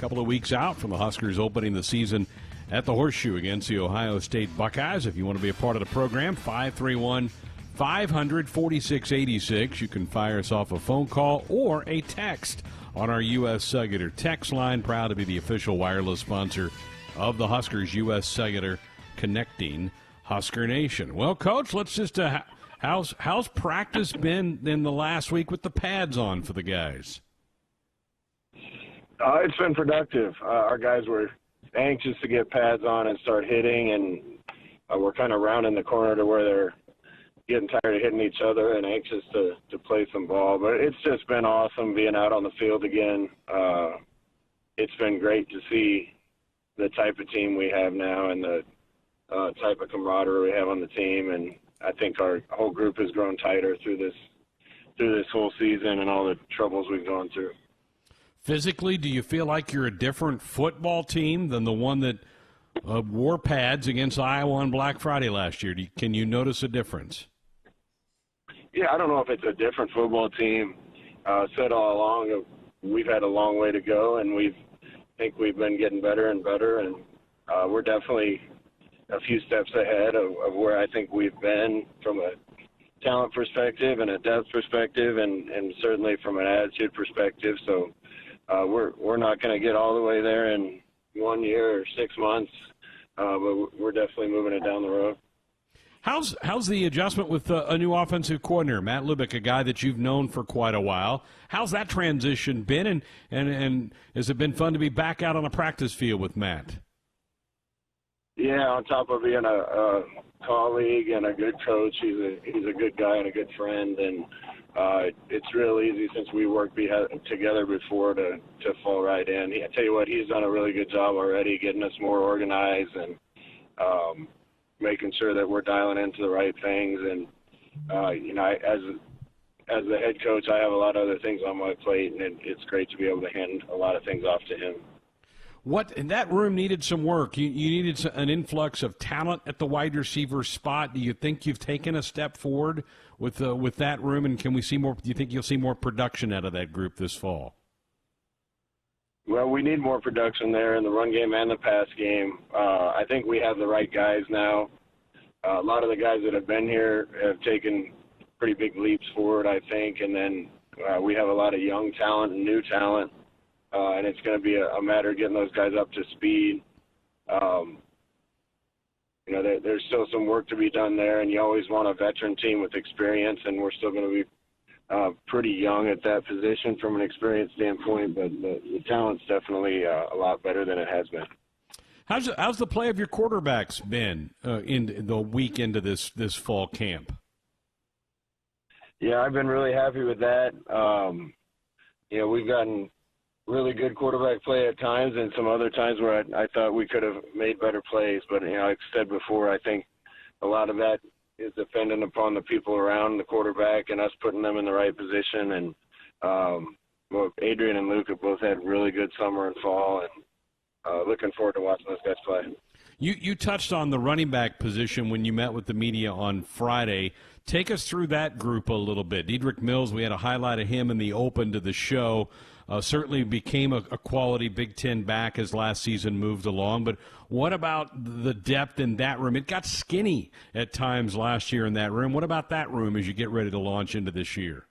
couple of weeks out from the Huskers opening the season at the Horseshoe against the Ohio State Buckeyes. If you want to be a part of the program, 531-500-4686. You can fire us off a phone call or a text on our U.S. Cellular text line. Proud to be the official wireless sponsor of the Huskers. U.S. Cellular, connecting Husker Nation. Well, Coach, let's just how's practice been in the last week with the pads on for the guys? It's been productive. Our guys were anxious to get pads on and start hitting, and we're kind of rounding the corner to where they're getting tired of hitting each other and anxious to play some ball. But it's just been awesome being out on the field again. It's been great to see the type of team we have now and the type of camaraderie we have on the team. And I think our whole group has grown tighter through this whole season and all the troubles we've gone through. Physically, do you feel like you're a different football team than the one that wore pads against Iowa on Black Friday last year? Can you notice a difference? Yeah, I don't know if it's a different football team. Said all along, we've had a long way to go, and I think we've been getting better and better, and we're definitely a few steps ahead of where I think we've been from a talent perspective and a depth perspective, and certainly from an attitude perspective. So we're not going to get all the way there in 1 year or 6 months, but we're definitely moving it down the road. How's the adjustment with a new offensive coordinator, Matt Lubick, a guy that you've known for quite a while? How's that transition been, and has it been fun to be back out on a practice field with Matt? Yeah, on top of being a colleague and a good coach, he's a good guy and a good friend, and it's real easy since we worked together before to fall right in. I tell you what, he's done a really good job already getting us more organized and making sure that we're dialing into the right things. And as the head coach, I have a lot of other things on my plate, and it's great to be able to hand a lot of things off to him. And that room needed some work. You needed an influx of talent at the wide receiver spot. Do you think you've taken a step forward with that room, and can we see more? Do you think you'll see more production out of that group this fall? Well, we need more production there in the run game and the pass game. I think we have the right guys now. A lot of the guys that have been here have taken pretty big leaps forward, I think, and then we have a lot of young talent and new talent. And it's going to be a matter of getting those guys up to speed. There's still some work to be done there, and you always want a veteran team with experience, and we're still going to be pretty young at that position from an experience standpoint, but the talent's definitely a lot better than it has been. How's the play of your quarterbacks been in the week into this fall camp? Yeah, I've been really happy with that. We've gotten really good quarterback play at times, and some other times where I thought we could have made better plays. But, like I said before, I think a lot of that is dependent upon the people around the quarterback and us putting them in the right position. And Adrian and Luke have both had really good summer and fall, and looking forward to watching those guys play. You touched on the running back position when you met with the media on Friday. Take us through that group a little bit. Diedrick Mills, we had a highlight of him in the open to the show. Certainly became a quality Big Ten back as last season moved along. But what about the depth in that room? It got skinny at times last year in that room. What about that room as you get ready to launch into this year?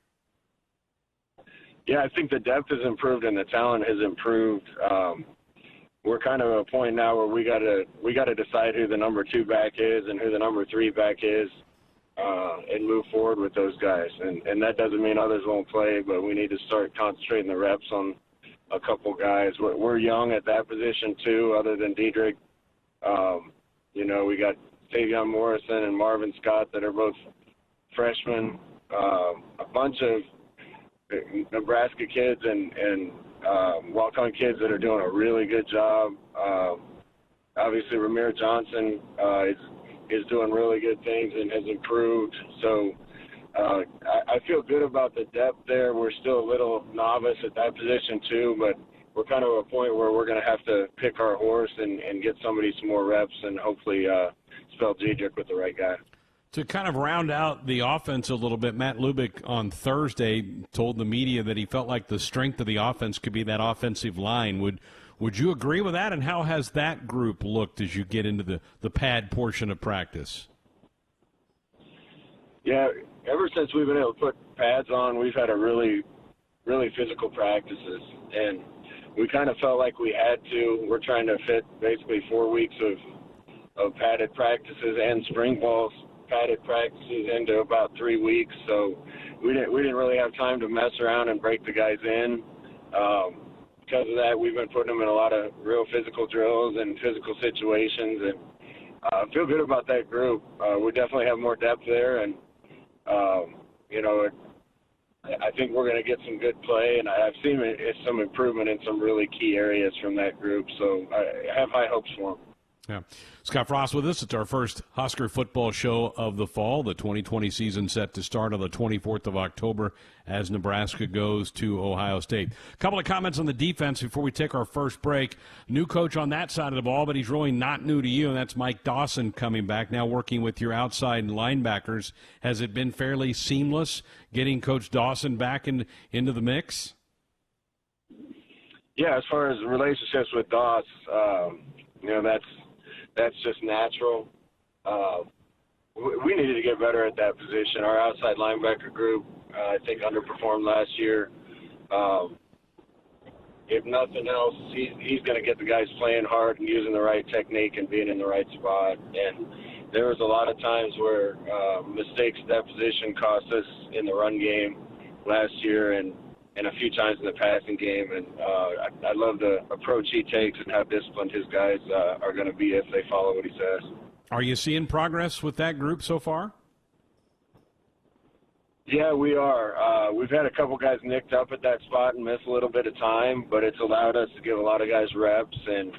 Yeah, I think the depth has improved and the talent has improved. We're kind of at a point now where we got to decide who the number 2 back is and who the number 3 back is. And move forward with those guys. And that doesn't mean others won't play, but we need to start concentrating the reps on a couple guys. We're young at that position, too, other than Diedrick. We got Tavion Morrison and Marvin Scott that are both freshmen. A bunch of Nebraska kids and walk-on kids that are doing a really good job. Obviously, Reimer Johnson is doing really good things and has improved. So I feel good about the depth there. We're still a little novice at that position too, but we're kind of at a point where we're going to have to pick our horse and get somebody some more reps and hopefully spell Diedrick with the right guy. To kind of round out the offense a little bit, Matt Lubick on Thursday told the media that he felt like the strength of the offense could be that offensive line. Would Would you agree with that? And how has that group looked as you get into the pad portion of practice? Yeah, ever since we've been able to put pads on, we've had a really physical practices, and we kind of felt like we had to. We're trying to fit basically 4 weeks of padded practices and spring balls padded practices into about 3 weeks, so we didn't really have time to mess around and break the guys in. Because of that, we've been putting them in a lot of real physical drills and physical situations, and I feel good about that group. We definitely have more depth there, and I think we're going to get some good play, and I've seen some improvement in some really key areas from that group, so I have high hopes for them. Yeah. Scott Frost with us. It's our first Husker football show of the fall. The 2020 season set to start on the 24th of October as Nebraska goes to Ohio State. A couple of comments on the defense before we take our first break. New coach on that side of the ball, but he's really not new to you, and that's Mike Dawson coming back, now working with your outside linebackers. Has it been fairly seamless getting Coach Dawson back into the mix? Yeah, as far as relationships with Doss, that's just natural. We needed to get better at that position. Our outside linebacker group, I think, underperformed last year. If nothing else, he's going to get the guys playing hard and using the right technique and being in the right spot. And there was a lot of times where mistakes at that position cost us in the run game last year and a few times in the passing game, and I love the approach he takes and how disciplined his guys are going to be if they follow what he says. Are you seeing progress with that group so far? Yeah, we are. We've had a couple guys nicked up at that spot and miss a little bit of time, but it's allowed us to give a lot of guys reps, and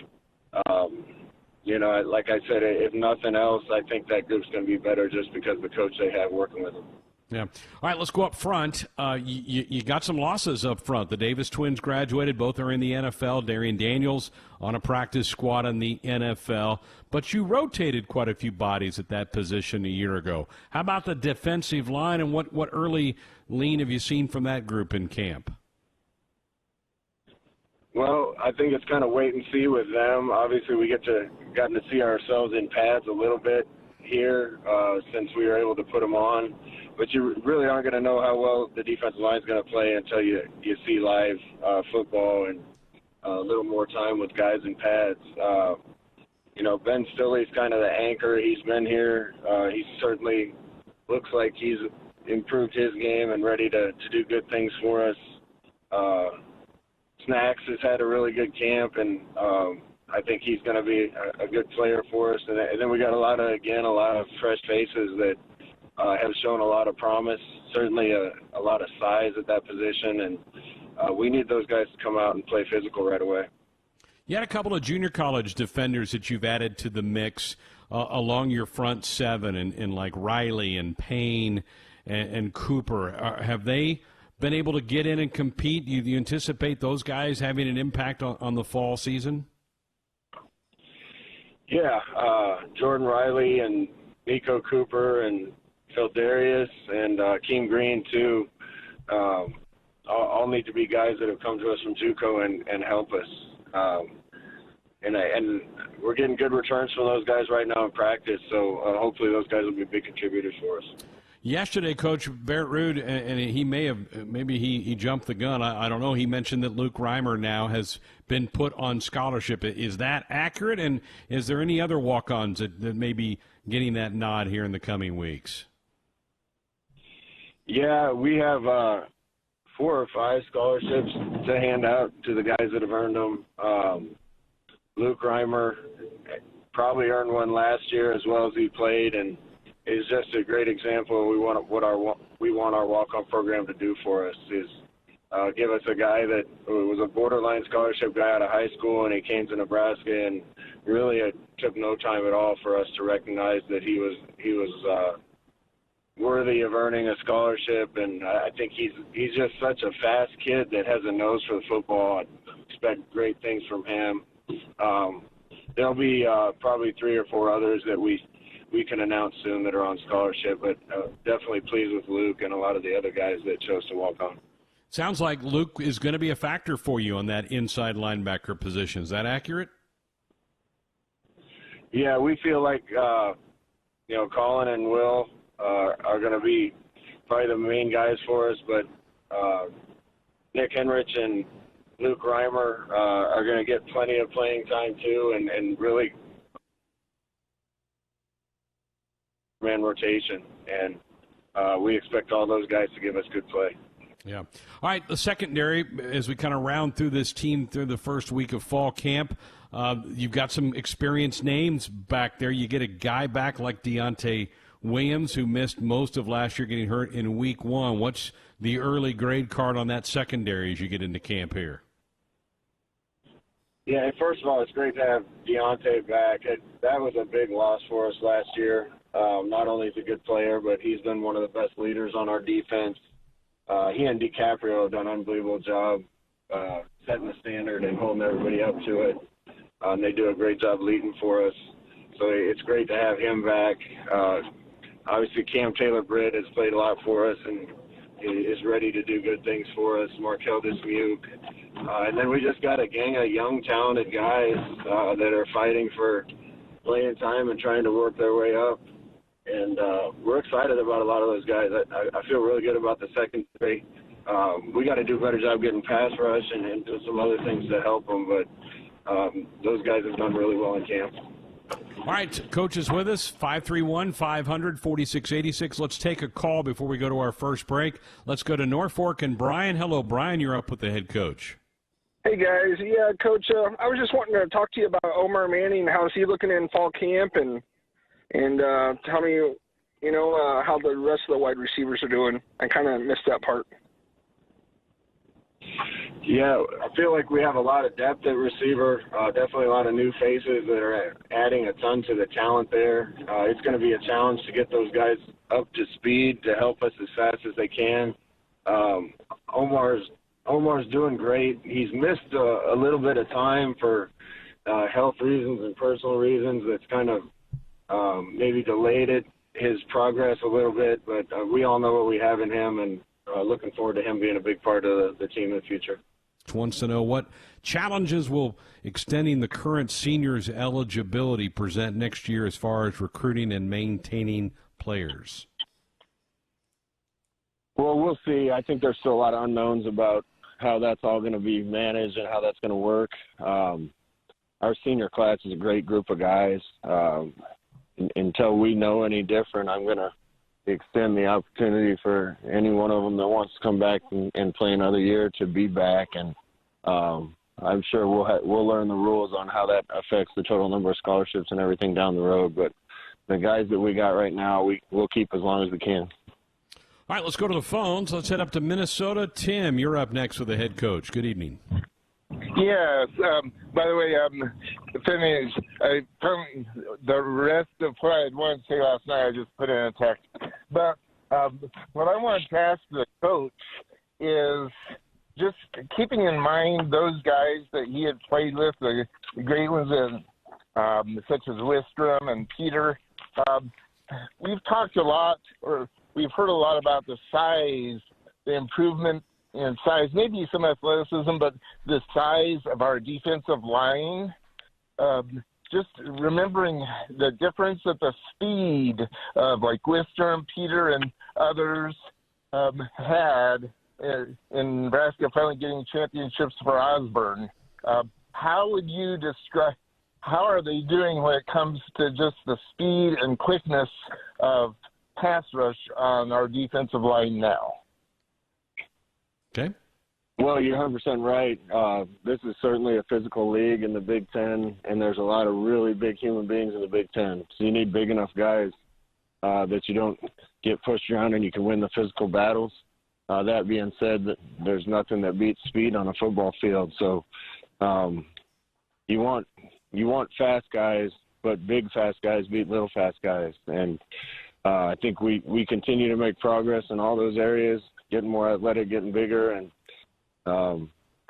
like I said, if nothing else, I think that group's going to be better just because of the coach they have working with them. Yeah. All right, let's go up front. You got some losses up front. The Davis twins graduated. Both are in the NFL. Darian Daniels on a practice squad in the NFL. But you rotated quite a few bodies at that position a year ago. How about the defensive line, and what early lean have you seen from that group in camp? Well, I think it's kind of wait and see with them. Obviously, we gotten to see ourselves in pads a little bit here since we were able to put them on. But you really aren't going to know how well the defensive line is going to play until you see live football and a little more time with guys in pads. Ben Stilley's kind of the anchor. He's been here. He certainly looks like he's improved his game and ready to do good things for us. Snacks has had a really good camp, and I think he's going to be a good player for us. And then we got a lot of fresh faces that have shown a lot of promise, certainly a lot of size at that position, and we need those guys to come out and play physical right away. You had a couple of junior college defenders that you've added to the mix along your front seven, and like Riley and Payne and Cooper. Have they been able to get in and compete? Do you anticipate those guys having an impact on the fall season? Yeah, Jordan Riley and Nico Cooper and Phil Darius and Keem Green, too, all need to be guys that have come to us from JUCO and help us. And we're getting good returns from those guys right now in practice, so hopefully those guys will be big contributors for us. Yesterday, Coach Barrett Ruud, and he jumped the gun. I don't know. He mentioned that Luke Reimer now has been put on scholarship. Is that accurate? And is there any other walk-ons that may be getting that nod here in the coming weeks? Yeah, we have 4 or 5 scholarships to hand out to the guys that have earned them. Luke Reimer probably earned one last year as well as he played, and is just a great example. We want our walk-on program to do for us is give us a guy that was a borderline scholarship guy out of high school, and he came to Nebraska, and really it took no time at all for us to recognize that he was worthy of earning a scholarship. And I think he's just such a fast kid that has a nose for the football. I expect great things from him. There'll be probably 3 or 4 others that we can announce soon that are on scholarship, but definitely pleased with Luke and a lot of the other guys that chose to walk on. Sounds like Luke is going to be a factor for you on that inside linebacker position. Is that accurate? Yeah, we feel like, Colin and Will are going to be probably the main guys for us, but Nick Henrich and Luke Reimer are going to get plenty of playing time too, and really man rotation, and we expect all those guys to give us good play. Yeah. All right, the secondary, as we kind of round through this team through the first week of fall camp, you've got some experienced names back there. You get a guy back like Deontay Williams, who missed most of last year getting hurt in week 1. What's the early grade card on that secondary as you get into camp here? Yeah, first of all, it's great to have Deontay back. That was a big loss for us last year. Not only is he a good player, but he's been one of the best leaders on our defense. He and DiCaprio have done an unbelievable job setting the standard and holding everybody up to it. They do a great job leading for us. So it's great to have him back. Obviously, Cam Taylor-Britt has played a lot for us and is ready to do good things for us. Markel Dismuke. And then we just got a gang of young, talented guys that are fighting for playing time and trying to work their way up. And we're excited about a lot of those guys. I feel really good about the secondary. We got to do a better job getting pass rush and do some other things to help them. But those guys have done really well in camp. All right, Coach is with us, 531-500-4686. Let's take a call before we go to our first break. Let's go to Norfolk and Brian. Hello, Brian. You're up with the head coach. Hey, guys. Yeah, Coach, I was just wanting to talk to you about Omar Manning. How's he looking in fall camp? And tell me, how the rest of the wide receivers are doing. I kind of missed that part. Yeah, I feel like we have a lot of depth at receiver, definitely a lot of new faces that are adding a ton to the talent there. It's going to be a challenge to get those guys up to speed to help us as fast as they can. Omar's doing great. He's missed a little bit of time for health reasons and personal reasons. That's kind of maybe delayed his progress a little bit, but we all know what we have in him, and looking forward to him being a big part of the team in the future. Wants to know what challenges will extending the current seniors' eligibility present next year as far as recruiting and maintaining players? Well, we'll see. I think there's still a lot of unknowns about how that's all going to be managed and how that's going to work. Our senior class is a great group of guys. Until we know any different, I'm going to extend the opportunity for any one of them that wants to come back and play another year to be back. And I'm sure we'll learn the rules on how that affects the total number of scholarships and everything down the road. But the guys that we got right now, we'll keep as long as we can. All right, let's go to the phones. Let's head up to Minnesota. Tim, you're up next with the head coach. Good evening. Yes. By the way, finish. From the rest of what I had wanted to say last night, I just put in a text. But what I wanted to ask the coach is just keeping in mind those guys that he had played with, the great ones such as Wistrom and Peter. We've talked a lot, or we've heard a lot about the size, the improvement in size, maybe some athleticism, but the size of our defensive line. Just remembering the difference that the speed of like Wistrom, Peter, and others had in Nebraska finally getting championships for Osborne. How would you describe, how are they doing when it comes to just the speed and quickness of pass rush on our defensive line now? Okay. Well, you're 100% right. This is certainly a physical league in the Big Ten, and there's a lot of really big human beings in the Big Ten. So you need big enough guys that you don't get pushed around and you can win the physical battles. That being said, there's nothing that beats speed on a football field. So you want fast guys, but big fast guys beat little fast guys. And I think we continue to make progress in all those areas, getting more athletic, getting bigger, and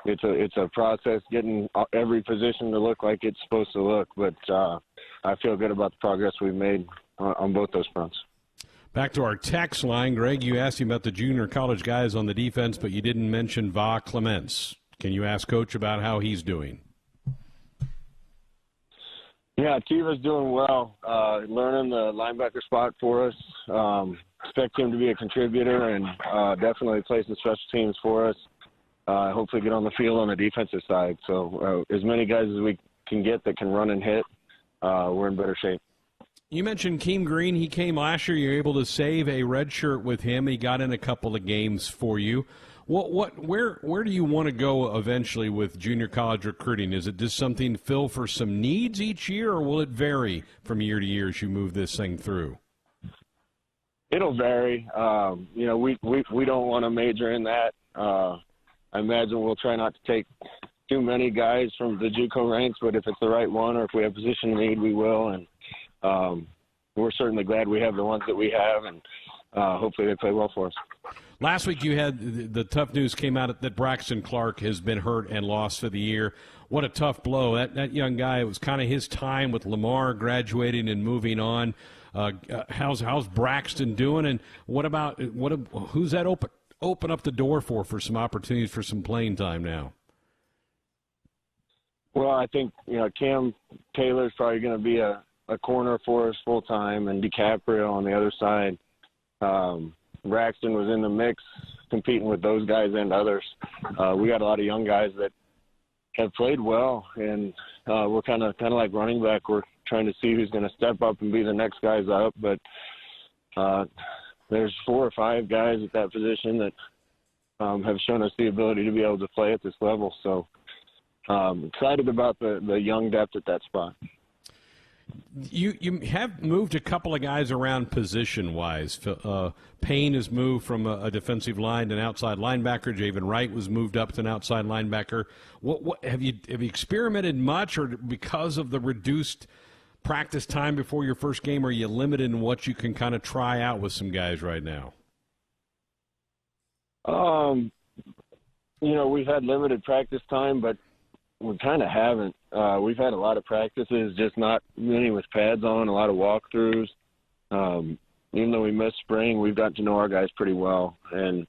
it's a process getting every position to look like it's supposed to look. But I feel good about the progress we've made on both those fronts. Back to our text line. Greg, you asked him about the junior college guys on the defense, but you didn't mention Va Clements. Can you ask Coach about how he's doing? Yeah, Tiva's doing well, learning the linebacker spot for us. Expect him to be a contributor and definitely play some special teams for us. Hopefully get on the field on the defensive side. So as many guys as we can get that can run and hit, we're in better shape. You mentioned Keem Green. He came last year. You were able to save a red shirt with him. He got in a couple of games for you. Where do you want to go eventually with junior college recruiting? Is it just something to fill for some needs each year, or will it vary from year to year as you move this thing through? It'll vary. We don't want to major in that. I imagine we'll try not to take too many guys from the JUCO ranks, but if it's the right one or if we have position need, we will. And we're certainly glad we have the ones that we have, and hopefully they play well for us. Last week you had the tough news came out that Braxton Clark has been hurt and lost for the year. What a tough blow. That young guy, it was kind of his time with Lamar graduating and moving on. How's Braxton doing, and who's that open up the door for some opportunities for some playing time now? Well, I think Cam Taylor's probably going to be a corner for us full time, and DiCaprio on the other side. Braxton was in the mix, competing with those guys and others. We got a lot of young guys that have played well, and we're kind of like running back. We're trying to see who's going to step up and be the next guys up. But there's 4 or 5 guys at that position that have shown us the ability to be able to play at this level. So excited about the young depth at that spot. You have moved a couple of guys around position-wise. Payne has moved from a defensive line to an outside linebacker. Javen Wright was moved up to an outside linebacker. What have you experimented much, or because of the reduced practice time before your first game, are you limited in what you can kind of try out with some guys right now? We've had limited practice time, but we kind of haven't. We've had a lot of practices, just not many with pads on, a lot of walkthroughs. Even though we missed spring, we've got to know our guys pretty well, and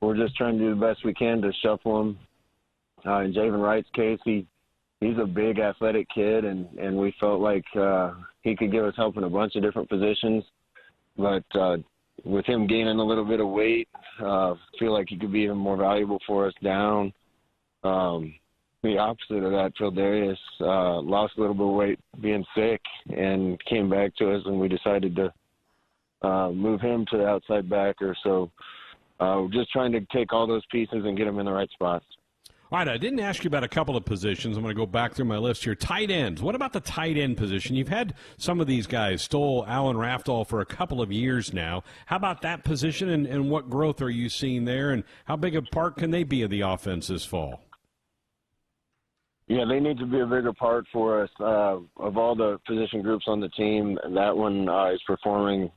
we're just trying to do the best we can to shuffle them. In Javen Wright's case, he's a big athletic kid, and we felt like he could give us help in a bunch of different positions. But with him gaining a little bit of weight, feel like he could be even more valuable for us down. The opposite of that, Phil Darius lost a little bit of weight being sick and came back to us, and we decided to move him to the outside backer. So we're just trying to take all those pieces and get them in the right spots. All right, I didn't ask you about a couple of positions. I'm going to go back through my list here. Tight ends. What about the tight end position? You've had some of these guys, Stoll, Allen Raftall, for a couple of years now. How about that position, and what growth are you seeing there, and how big a part can they be of the offense this fall? Yeah, they need to be a bigger part for us. Of all the position groups on the team, that one is performing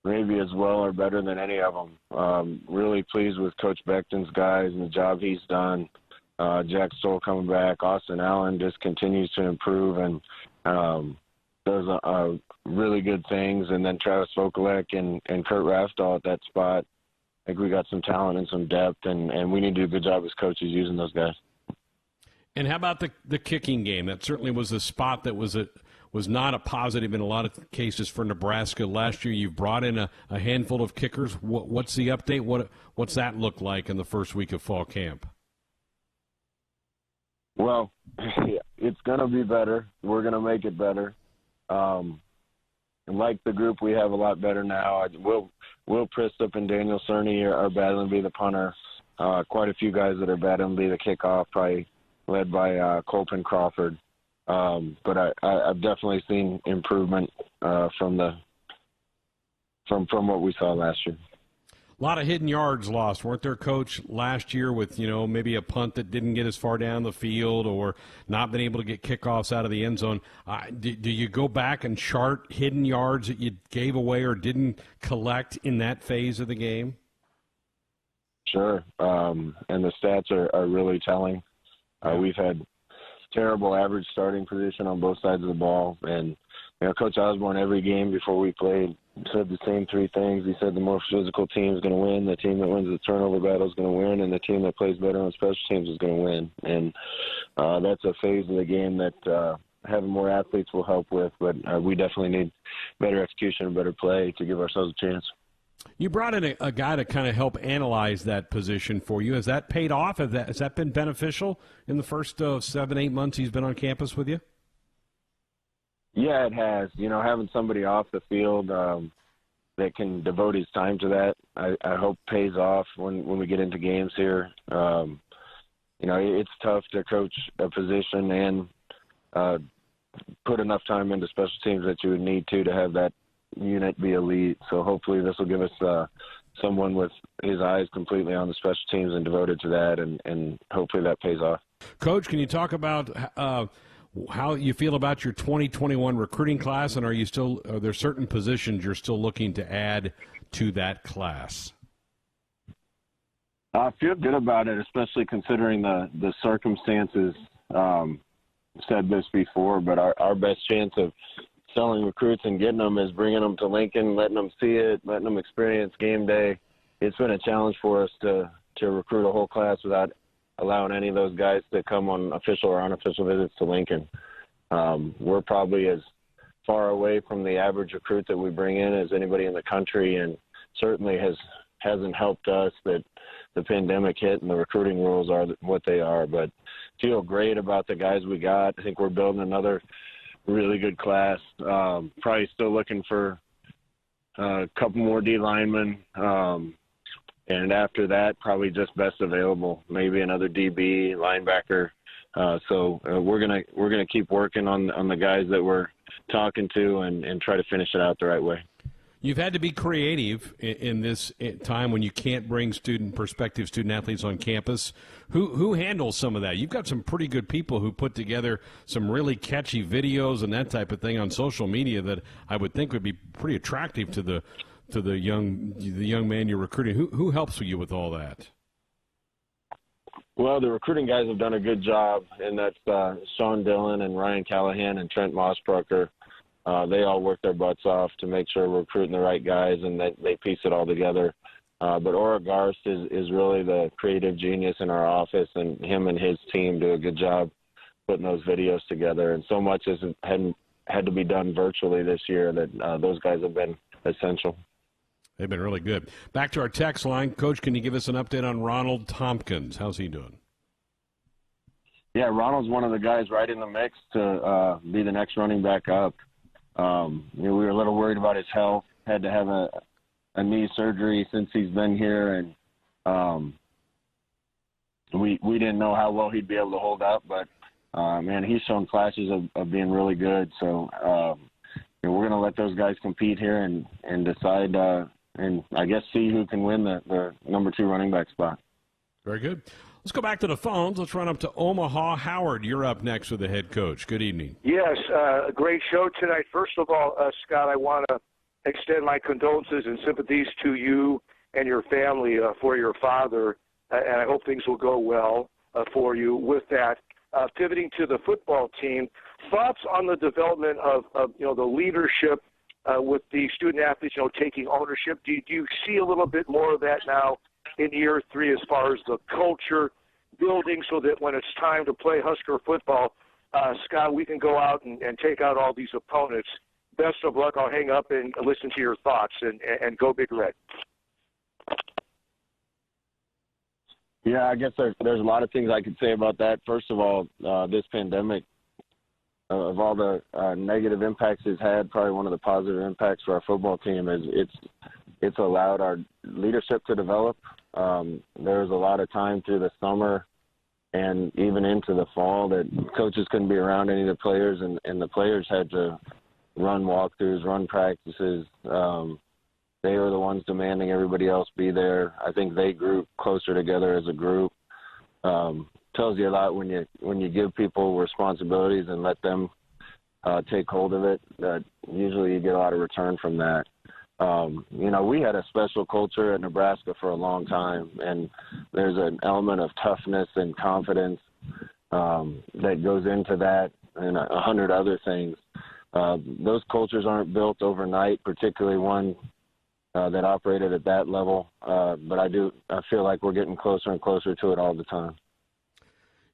maybe as well or better than any of them. Really pleased with Coach Becton's guys and the job he's done. Jack Stoll coming back. Austin Allen just continues to improve and does really good things. And then Travis Vokalek and Kurt Raftall at that spot. I think we got some talent and some depth, and we need to do a good job as coaches using those guys. And how about the kicking game? That certainly was a spot that was not a positive in a lot of cases for Nebraska last year. You've brought in a handful of kickers. What's the update? What's that look like in the first week of fall camp? Well, it's going to be better. We're going to make it better. And like the group, we have a lot better now. Will Pristup and Daniel Cerny are battling to be the punter. Quite a few guys that are battling to be the kickoff, probably led by Colton Crawford. But I've definitely seen improvement from what we saw last year. A lot of hidden yards lost, weren't there, Coach, last year with, maybe a punt that didn't get as far down the field or not been able to get kickoffs out of the end zone. Do you go back and chart hidden yards that you gave away or didn't collect in that phase of the game? Sure, and the stats are really telling. We've had terrible average starting position on both sides of the ball, and Coach Osborne every game before we played said the same three things. He said the more physical team is going to win, the team that wins the turnover battle is going to win, and the team that plays better on special teams is going to win. And that's a phase of the game that having more athletes will help with, but we definitely need better execution and better play to give ourselves a chance. You brought in a guy to kind of help analyze that position for you. Has that paid off? Has that been beneficial in the first 7-8 months he's been on campus with you? Yeah, it has. Having somebody off the field that can devote his time to that, I hope pays off when we get into games here. It's tough to coach a position and put enough time into special teams that you would need to have that unit be elite. So hopefully this will give us someone with his eyes completely on the special teams and devoted to that, and hopefully that pays off. Coach, can you talk about how you feel about your 2021 recruiting class, and are there certain positions you're still looking to add to that class? I feel good about it, especially considering the circumstances. Said this before, but our best chance of selling recruits and getting them is bringing them to Lincoln, letting them see it, letting them experience game day. It's been a challenge for us to recruit a whole class without allowing any of those guys to come on official or unofficial visits to Lincoln. We're probably as far away from the average recruit that we bring in as anybody in the country, and certainly hasn't helped us that the pandemic hit and the recruiting rules are what they are. But feel great about the guys we got. I think we're building another really good class. Probably still looking for a couple more D linemen. And after that, probably just best available, maybe another DB, linebacker. So we're gonna keep working on the guys that we're talking to and try to finish it out the right way. You've had to be creative in this time when you can't bring prospective student athletes on campus. Who handles some of that? You've got some pretty good people who put together some really catchy videos and that type of thing on social media that I would think would be pretty attractive to the young man you're recruiting. Who helps you with all that? Well, the recruiting guys have done a good job, and that's Sean Dillon and Ryan Callahan and Trent Mossbrucker. They all work their butts off to make sure we're recruiting the right guys, and they piece it all together. But Ora Garst is really the creative genius in our office, and him and his team do a good job putting those videos together. And so much has had to be done virtually this year that those guys have been essential. They've been really good. Back to our text line. Coach, can you give us an update on Ronald Thompkins? How's he doing? Yeah, Ronald's one of the guys right in the mix to be the next running back up. We were a little worried about his health. Had to have a knee surgery since he's been here, and we didn't know how well he'd be able to hold up. But man, he's shown flashes of being really good. So we're going to let those guys compete here and decide, and I guess see who can win the number 2 running back spot. Very good. Let's go back to the phones. Let's run up to Omaha. Howard, you're up next with the head coach. Good evening. Yes, a great show tonight. First of all, Scott, I want to extend my condolences and sympathies to you and your family for your father, and I hope things will go well for you with that. Pivoting to the football team, thoughts on the development of the leadership with the student athletes, taking ownership. Do you see a little bit more of that now in year 3 as far as the culture building, so that when it's time to play Husker football, Scott, we can go out and take out all these opponents? Best of luck. I'll hang up and listen to your thoughts, and go Big Red. Yeah, I guess there's a lot of things I could say about that. First of all, this pandemic, of all the negative impacts it's had, probably one of the positive impacts for our football team is it's allowed our leadership to develop. There was a lot of time through the summer and even into the fall that coaches couldn't be around any of the players, and the players had to run walkthroughs, run practices. They were the ones demanding everybody else be there. I think they grew closer together as a group. Tells you a lot when you give people responsibilities and let them take hold of it. Usually you get a lot of return from that. We had a special culture at Nebraska for a long time, and there's an element of toughness and confidence that goes into that, and 100 other things. those cultures aren't built overnight, particularly one that operated at that level. But I feel like we're getting closer and closer to it all the time.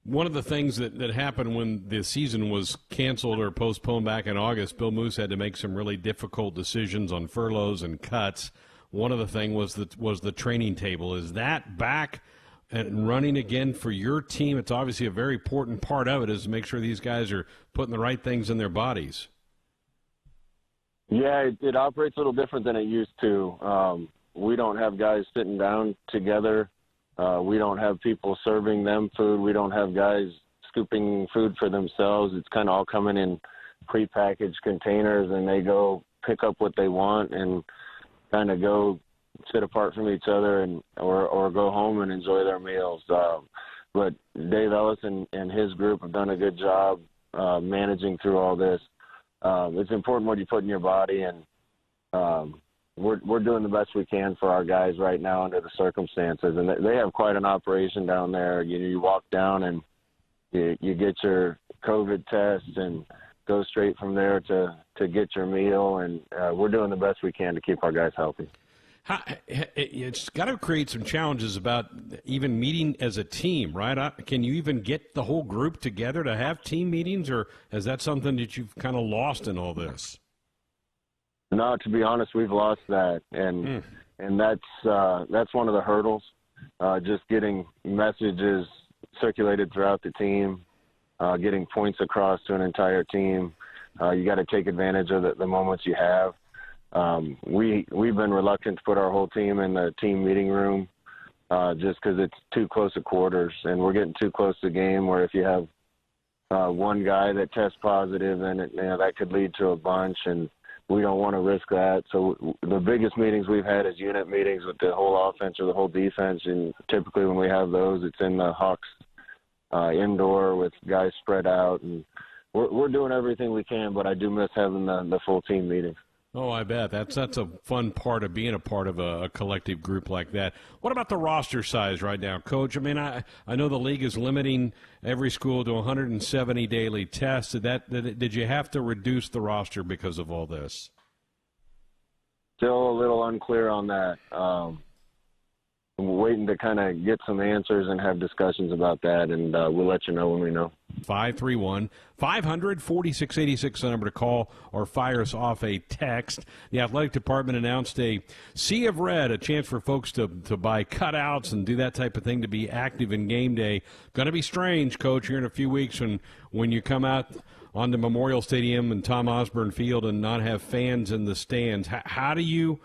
One of the things that happened when the season was canceled or postponed back in August, Bill Moose had to make some really difficult decisions on furloughs and cuts. One of the things was the training table. Is that back and running again for your team? It's obviously a very important part of it, is to make sure these guys are putting the right things in their bodies. Yeah, it operates a little different than it used to. We don't have guys sitting down together. We don't have people serving them food. We don't have guys scooping food for themselves. It's kind of all coming in prepackaged containers, and they go pick up what they want and kind of go sit apart from each other or go home and enjoy their meals. But Dave Ellis and his group have done a good job managing through all this. It's important what you put in your body, and we're doing the best we can for our guys right now under the circumstances. And they have quite an operation down there. You walk down and you get your COVID test and go straight from there to get your meal. And we're doing the best we can to keep our guys healthy. It's got to create some challenges about even meeting as a team, right? Can you even get the whole group together to have team meetings, or is that something that you've kind of lost in all this? No, to be honest, we've lost that, and that's one of the hurdles. Just getting messages circulated throughout the team, getting points across to an entire team. You got to take advantage of the moments you have. We've been reluctant to put our whole team in the team meeting room just because it's too close to quarters, and we're getting too close to the game where if you have one guy that tests positive, then that could lead to a bunch, and we don't want to risk that. So the biggest meetings we've had is unit meetings with the whole offense or the whole defense, and typically when we have those, it's in the Hawks indoor with guys spread out, and we're doing everything we can, but I do miss having the full team meetings. Oh, I bet. That's a fun part of being a part of a collective group like that. What about the roster size right now, Coach? I mean, I know the league is limiting every school to 170 daily tests. Did you have to reduce the roster because of all this? Still a little unclear on that. I'm waiting to kind of get some answers and have discussions about that, and we'll let you know when we know. 531-500-4686, the number to call or fire us off a text. The athletic department announced a Sea of Red, a chance for folks to buy cutouts and do that type of thing to be active in game day. Going to be strange, Coach, here in a few weeks when you come out onto Memorial Stadium and Tom Osborne Field and not have fans in the stands. How do you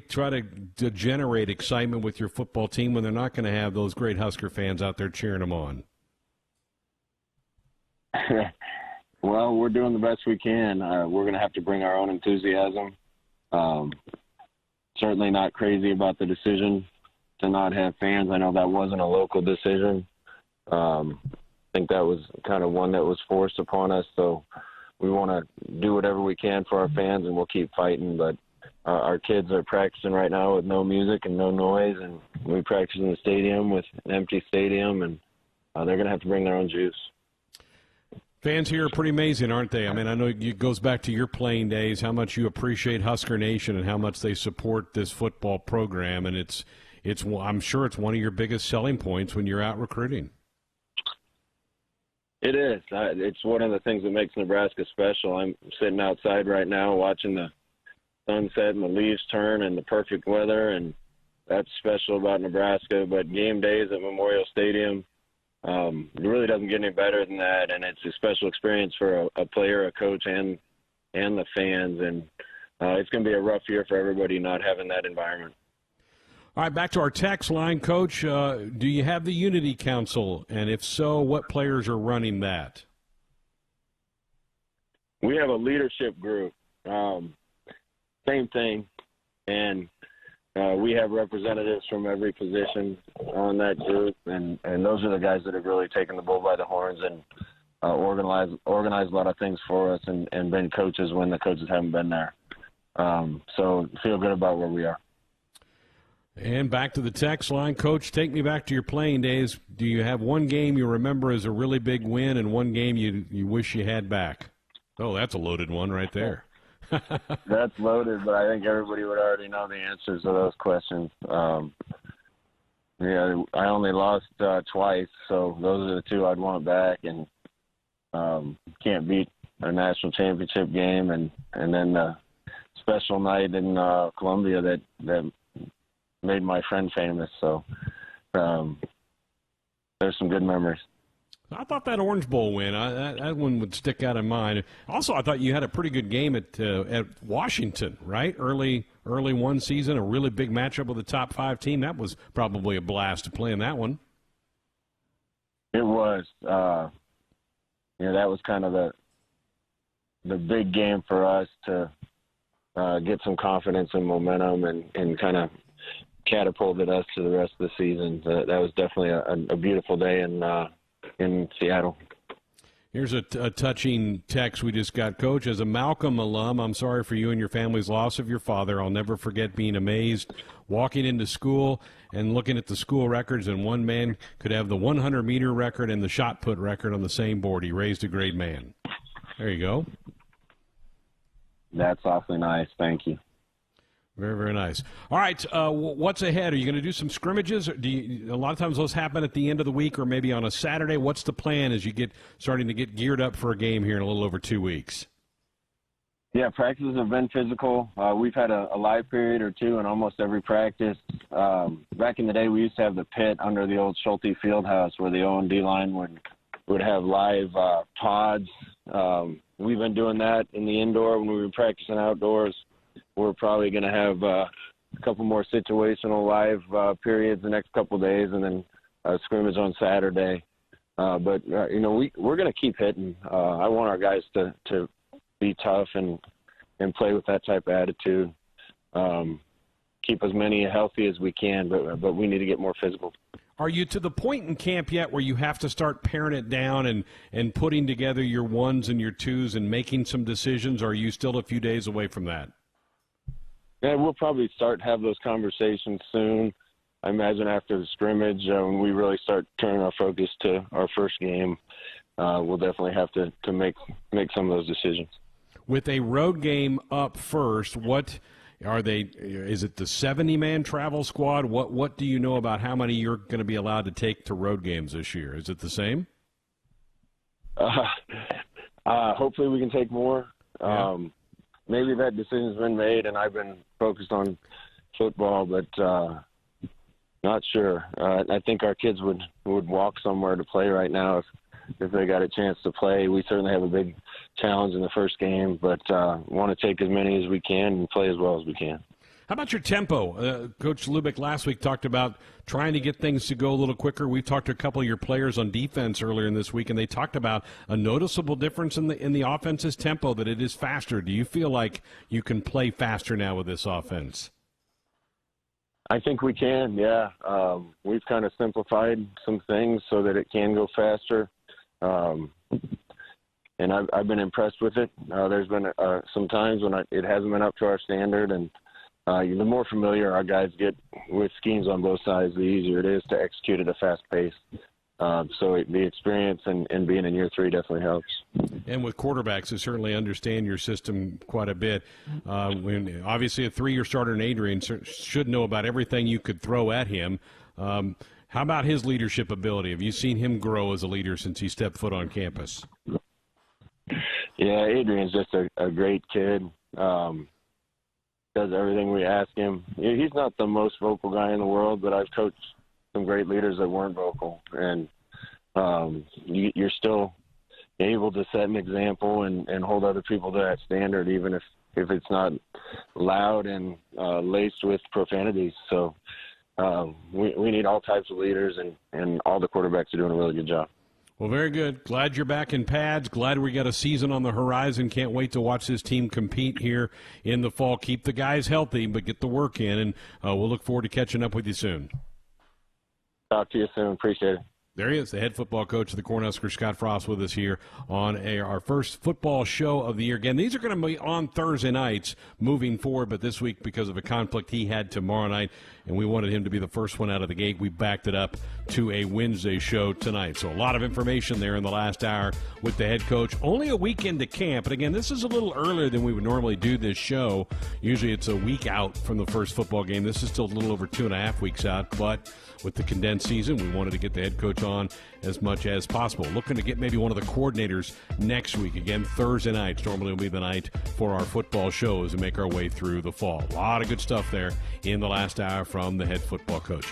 try to generate excitement with your football team when they're not going to have those great Husker fans out there cheering them on? Well, we're doing the best we can. We're going to have to bring our own enthusiasm. Certainly not crazy about the decision to not have fans. I know that wasn't a local decision. I think that was kind of one that was forced upon us. So we want to do whatever we can for our fans, and we'll keep fighting. But our kids are practicing right now with no music and no noise, and we practice in the stadium with an empty stadium, and they're going to have to bring their own juice. Fans here are pretty amazing, aren't they? I mean, I know it goes back to your playing days, how much you appreciate Husker Nation and how much they support this football program, and it's I'm sure it's one of your biggest selling points when you're out recruiting. It is. It's one of the things that makes Nebraska special. I'm sitting outside right now watching the sunset and the leaves turn and the perfect weather, and that's special about Nebraska. But game days at Memorial Stadium, it really doesn't get any better than that, and it's a special experience for a player, a coach, and the fans. And it's going to be a rough year for everybody not having that environment. All right, back to our text line, Coach. Do you have the Unity Council? And if so, what players are running that? We have a leadership group. Same thing. And we have representatives from every position on that group. And those are the guys that have really taken the bull by the horns and organized a lot of things for us and been coaches when the coaches haven't been there. So feel good about where we are. And back to the text line. Coach, take me back to your playing days. Do you have one game you remember as a really big win and one game you wish you had back? Oh, that's a loaded one right there. That's loaded, but I think everybody would already know the answers to those questions. Yeah, I only lost twice, so those are the two I'd want back, and can't beat a national championship game, and then the special night in Columbia that made my friend famous. So there's some good memories. I thought that Orange Bowl win, that one would stick out in mind. Also, I thought you had a pretty good game at Washington, right? Early one season, a really big matchup with a top 5 team. That was probably a blast to play in that one. It was. That was kind of the big game for us to get some confidence and momentum and kind of catapulted us to the rest of the season. That was definitely a beautiful day in Seattle. Here's a touching text we just got. Coach, as a Malcolm alum, I'm sorry for you and your family's loss of your father. I'll never forget being amazed walking into school and looking at the school records, and one man could have the 100-meter record and the shot put record on the same board. He raised a great man. There you go. That's awfully nice. Thank you. Very, very nice. All right, what's ahead? Are you going to do some scrimmages? A lot of times those happen at the end of the week or maybe on a Saturday. What's the plan as you get starting to get geared up for a game here in a little over 2 weeks? Yeah, practices have been physical. We've had a live period or two in almost every practice. Back in the day, we used to have the pit under the old Schulte Fieldhouse where the O&D line would have live pods. We've been doing that in the indoor when we were practicing outdoors. We're probably going to have a couple more situational live periods the next couple of days, and then a scrimmage on Saturday. But we're going to keep hitting. I want our guys to be tough and play with that type of attitude. Keep as many healthy as we can, but we need to get more physical. Are you to the point in camp yet where you have to start paring it down and putting together your ones and your twos and making some decisions, or are you still a few days away from that? Yeah, we'll probably start to have those conversations soon. I imagine after the scrimmage, when we really start turning our focus to our first game, we'll definitely have to make some of those decisions. With a road game up first, what are they? Is it the 70-man travel squad? What do you know about how many you're going to be allowed to take to road games this year? Is it the same? Hopefully we can take more. Yeah. Maybe that decision's been made, and I've been focused on football, but not sure. I think our kids would walk somewhere to play right now if they got a chance to play. We certainly have a big challenge in the first game, but want to take as many as we can and play as well as we can. How about your tempo? Coach Lubick last week talked about trying to get things to go a little quicker. We've talked to a couple of your players on defense earlier in this week, and they talked about a noticeable difference in the offense's tempo, that it is faster. Do you feel like you can play faster now with this offense? I think we can, yeah. We've kind of simplified some things so that it can go faster. And I've been impressed with it. There's been some times when it hasn't been up to our standard, and the more familiar our guys get with schemes on both sides, the easier it is to execute at a fast pace. So the experience and being in year 3 definitely helps. And with quarterbacks who certainly understand your system quite a bit, when obviously a 3-year starter in Adrian should know about everything you could throw at him. How about his leadership ability? Have you seen him grow as a leader since he stepped foot on campus? Yeah, Adrian's just a great kid. Does everything we ask him. He's not the most vocal guy in the world, but I've coached some great leaders that weren't vocal. And you're still able to set an example and hold other people to that standard, even if it's not loud and laced with profanities. So we need all types of leaders, and all the quarterbacks are doing a really good job. Well, very good. Glad you're back in pads. Glad we got a season on the horizon. Can't wait to watch this team compete here in the fall. Keep the guys healthy, but get the work in, and we'll look forward to catching up with you soon. Talk to you soon. Appreciate it. There he is, the head football coach of the Cornhuskers, Scott Frost, with us here on our first football show of the year. Again, these are going to be on Thursday nights moving forward, but this week, because of a conflict he had tomorrow night, and we wanted him to be the first one out of the gate, we backed it up to a Wednesday show tonight. So a lot of information there in the last hour with the head coach. Only a week into camp, and again, this is a little earlier than we would normally do this show. Usually it's a week out from the first football game. This is still a little over 2.5 weeks out, but with the condensed season, we wanted to get the head coach on as much as possible. Looking to get maybe one of the coordinators next week. Again, Thursday nights normally will be the night for our football shows and make our way through the fall. A lot of good stuff there in the last hour from the head football coach.